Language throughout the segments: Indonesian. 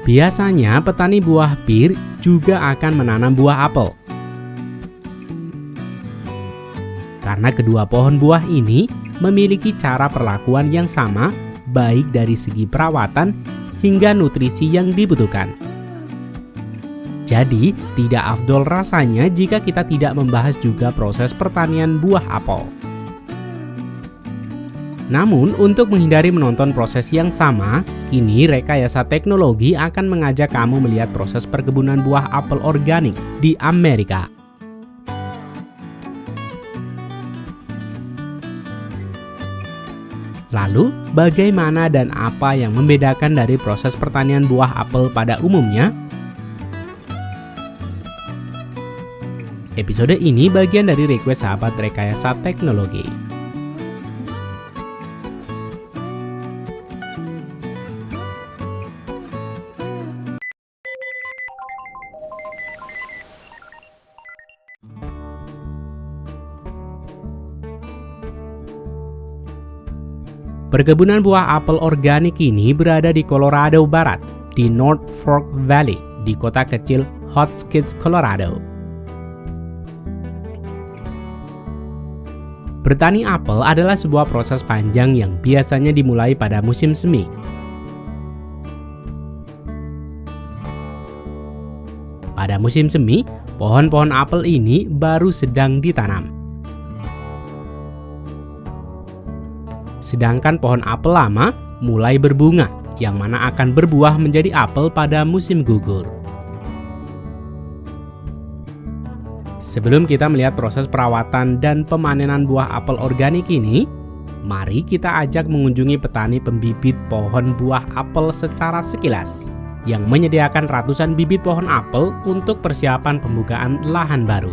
Biasanya petani buah pir juga akan menanam buah apel. Karena kedua pohon buah ini memiliki cara perlakuan yang sama, baik dari segi perawatan hingga nutrisi yang dibutuhkan. Jadi, tidak afdol rasanya jika kita tidak membahas juga proses pertanian buah apel. Namun, untuk menghindari menonton proses yang sama, kini Rekayasa Teknologi akan mengajak kamu melihat proses perkebunan buah apel organik di Amerika. Lalu, bagaimana dan apa yang membedakan dari proses pertanian buah apel pada umumnya? Episode ini bagian dari request sahabat Rekayasa Teknologi. Perkebunan buah apel organik ini berada di Colorado Barat, di North Fork Valley, di kota kecil Hotchkiss, Colorado. Bertani apel adalah sebuah proses panjang yang biasanya dimulai pada musim semi. Pada musim semi, pohon-pohon apel ini baru sedang ditanam. Sedangkan pohon apel lama mulai berbunga, yang mana akan berbuah menjadi apel pada musim gugur. Sebelum kita melihat proses perawatan dan pemanenan buah apel organik ini, mari kita ajak mengunjungi petani pembibit pohon buah apel secara sekilas, yang menyediakan ratusan bibit pohon apel untuk persiapan pembukaan lahan baru.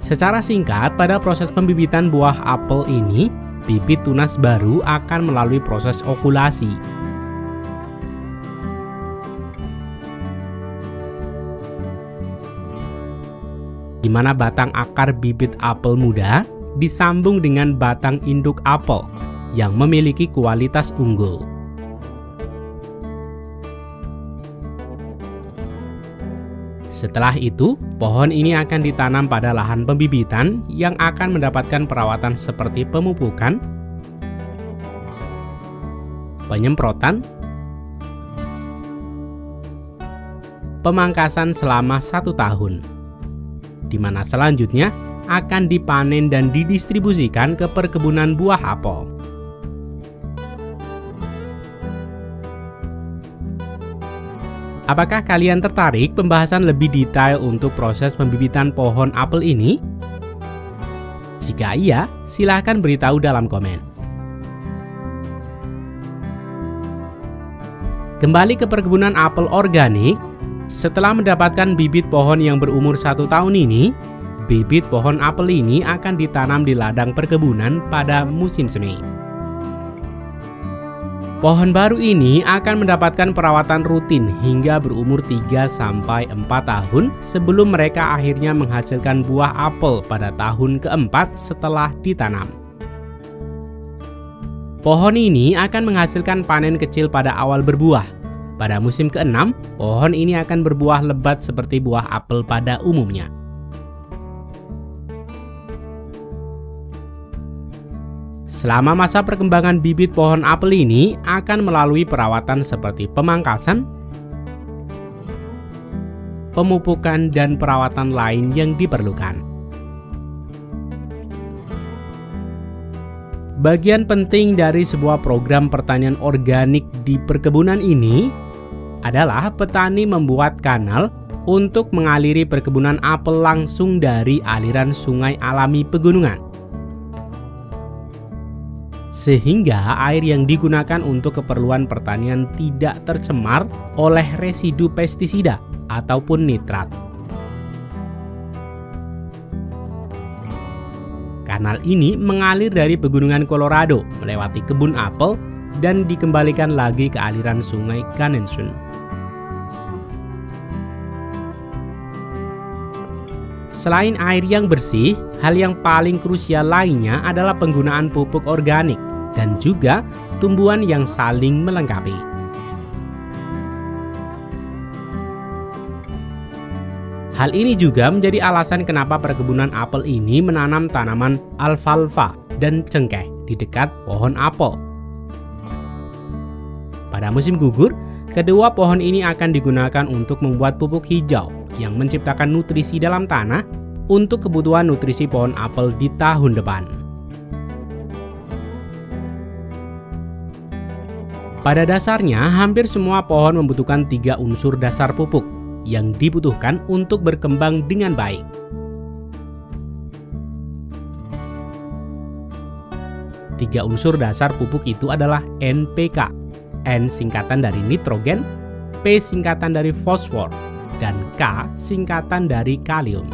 Secara singkat, pada proses pembibitan buah apel ini, bibit tunas baru akan melalui proses okulasi. Di mana batang akar bibit apel muda disambung dengan batang induk apel yang memiliki kualitas unggul. Setelah itu, pohon ini akan ditanam pada lahan pembibitan yang akan mendapatkan perawatan seperti pemupukan, penyemprotan, pemangkasan selama 1 tahun, di mana selanjutnya akan dipanen dan didistribusikan ke perkebunan buah apel. Apakah kalian tertarik pembahasan lebih detail untuk proses pembibitan pohon apel ini? Jika iya, silahkan beritahu dalam komen. Kembali ke perkebunan apel organik, setelah mendapatkan bibit pohon yang berumur 1 tahun ini, bibit pohon apel ini akan ditanam di ladang perkebunan pada musim semi. Pohon baru ini akan mendapatkan perawatan rutin hingga berumur 3-4 tahun sebelum mereka akhirnya menghasilkan buah apel pada tahun keempat setelah ditanam. Pohon ini akan menghasilkan panen kecil pada awal berbuah. Pada musim ke-6, pohon ini akan berbuah lebat seperti buah apel pada umumnya. Selama masa perkembangan bibit pohon apel ini akan melalui perawatan seperti pemangkasan, pemupukan, dan perawatan lain yang diperlukan. Bagian penting dari sebuah program pertanian organik di perkebunan ini adalah petani membuat kanal untuk mengaliri perkebunan apel langsung dari aliran sungai alami pegunungan. Sehingga air yang digunakan untuk keperluan pertanian tidak tercemar oleh residu pestisida ataupun nitrat. Kanal ini mengalir dari pegunungan Colorado, melewati kebun apel, dan dikembalikan lagi ke aliran sungai Gunnison. Selain air yang bersih, hal yang paling krusial lainnya adalah penggunaan pupuk organik dan juga tumbuhan yang saling melengkapi. Hal ini juga menjadi alasan kenapa perkebunan apel ini menanam tanaman alfalfa dan cengkeh di dekat pohon apel. Pada musim gugur, kedua pohon ini akan digunakan untuk membuat pupuk hijau yang menciptakan nutrisi dalam tanah untuk kebutuhan nutrisi pohon apel di tahun depan. Pada dasarnya, hampir semua pohon membutuhkan 3 unsur dasar pupuk yang dibutuhkan untuk berkembang dengan baik. Tiga unsur dasar pupuk itu adalah NPK, N singkatan dari nitrogen, P singkatan dari fosfor, dan K singkatan dari kalium.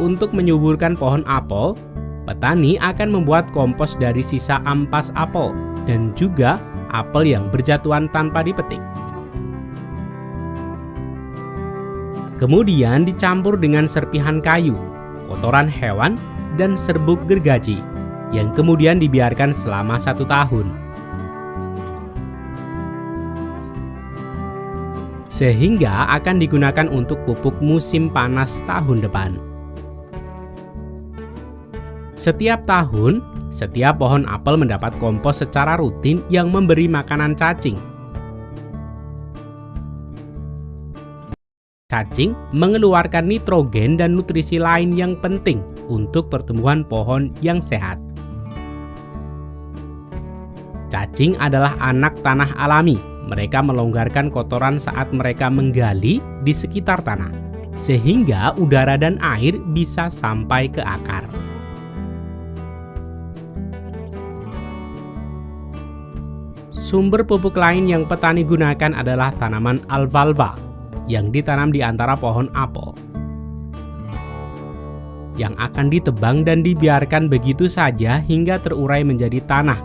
Untuk menyuburkan pohon apel, petani akan membuat kompos dari sisa ampas apel dan juga apel yang berjatuhan tanpa dipetik. Kemudian dicampur dengan serpihan kayu, kotoran hewan, dan serbuk gergaji yang kemudian dibiarkan selama 1 tahun. Sehingga akan digunakan untuk pupuk musim panas tahun depan. Setiap tahun, setiap pohon apel mendapat kompos secara rutin yang memberi makanan cacing. Cacing mengeluarkan nitrogen dan nutrisi lain yang penting untuk pertumbuhan pohon yang sehat. Cacing adalah anak tanah alami. Mereka melonggarkan kotoran saat mereka menggali di sekitar tanah, sehingga udara dan air bisa sampai ke akar. Sumber pupuk lain yang petani gunakan adalah tanaman alfalfa yang ditanam di antara pohon apel, yang akan ditebang dan dibiarkan begitu saja hingga terurai menjadi tanah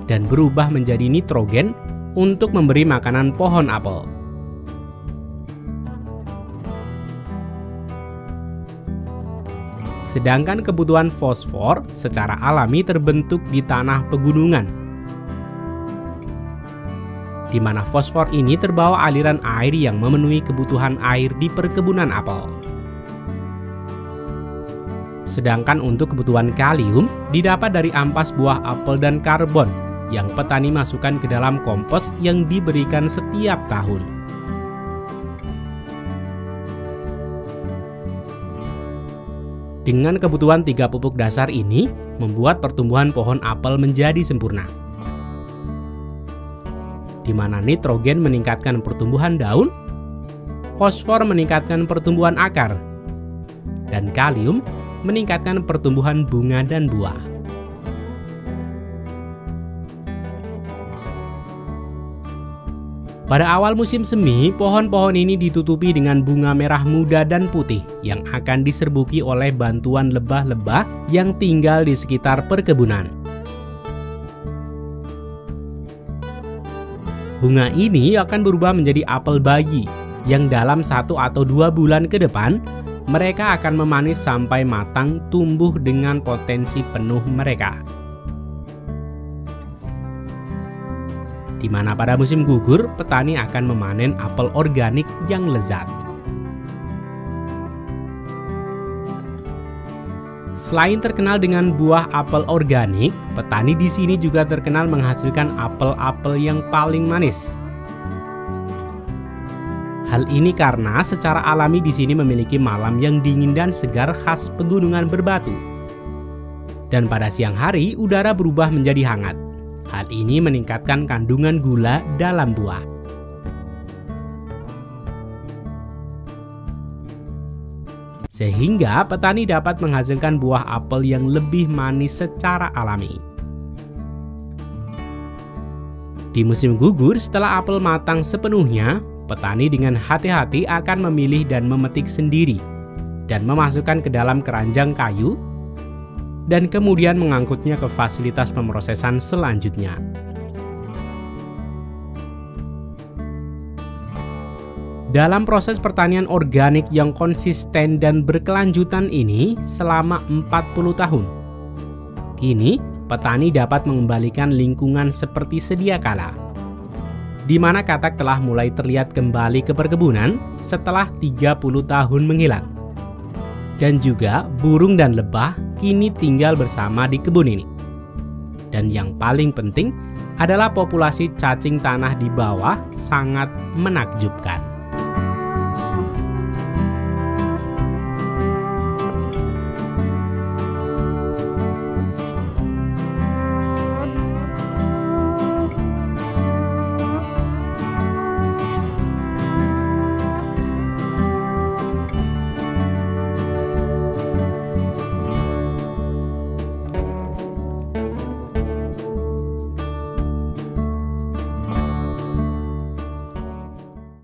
dan berubah menjadi nitrogen untuk memberi makanan pohon apel. Sedangkan kebutuhan fosfor secara alami terbentuk di tanah pegunungan, di mana fosfor ini terbawa aliran air yang memenuhi kebutuhan air di perkebunan apel. Sedangkan untuk kebutuhan kalium didapat dari ampas buah apel dan karbon yang petani masukkan ke dalam kompos yang diberikan setiap tahun. Dengan kebutuhan 3 pupuk dasar ini, membuat pertumbuhan pohon apel menjadi sempurna, di mana nitrogen meningkatkan pertumbuhan daun, fosfor meningkatkan pertumbuhan akar, dan kalium meningkatkan pertumbuhan bunga dan buah. Pada awal musim semi, pohon-pohon ini ditutupi dengan bunga merah muda dan putih yang akan diserbuki oleh bantuan lebah-lebah yang tinggal di sekitar perkebunan. Bunga ini akan berubah menjadi apel bayi yang dalam 1 atau 2 bulan ke depan mereka akan memanis sampai matang, tumbuh dengan potensi penuh mereka. Di mana pada musim gugur, petani akan memanen apel organik yang lezat. Selain terkenal dengan buah apel organik, petani di sini juga terkenal menghasilkan apel-apel yang paling manis. Hal ini karena secara alami di sini memiliki malam yang dingin dan segar khas pegunungan berbatu. Dan pada siang hari, udara berubah menjadi hangat. Hal ini meningkatkan kandungan gula dalam buah. Sehingga petani dapat menghasilkan buah apel yang lebih manis secara alami. Di musim gugur, setelah apel matang sepenuhnya, petani dengan hati-hati akan memilih dan memetik sendiri, dan memasukkan ke dalam keranjang kayu, dan kemudian mengangkutnya ke fasilitas pemrosesan selanjutnya. Dalam proses pertanian organik yang konsisten dan berkelanjutan ini selama 40 tahun, kini petani dapat mengembalikan lingkungan seperti sedia kala, di mana katak telah mulai terlihat kembali ke perkebunan setelah 30 tahun menghilang. Dan juga burung dan lebah kini tinggal bersama di kebun ini. Dan yang paling penting adalah populasi cacing tanah di bawah sangat menakjubkan.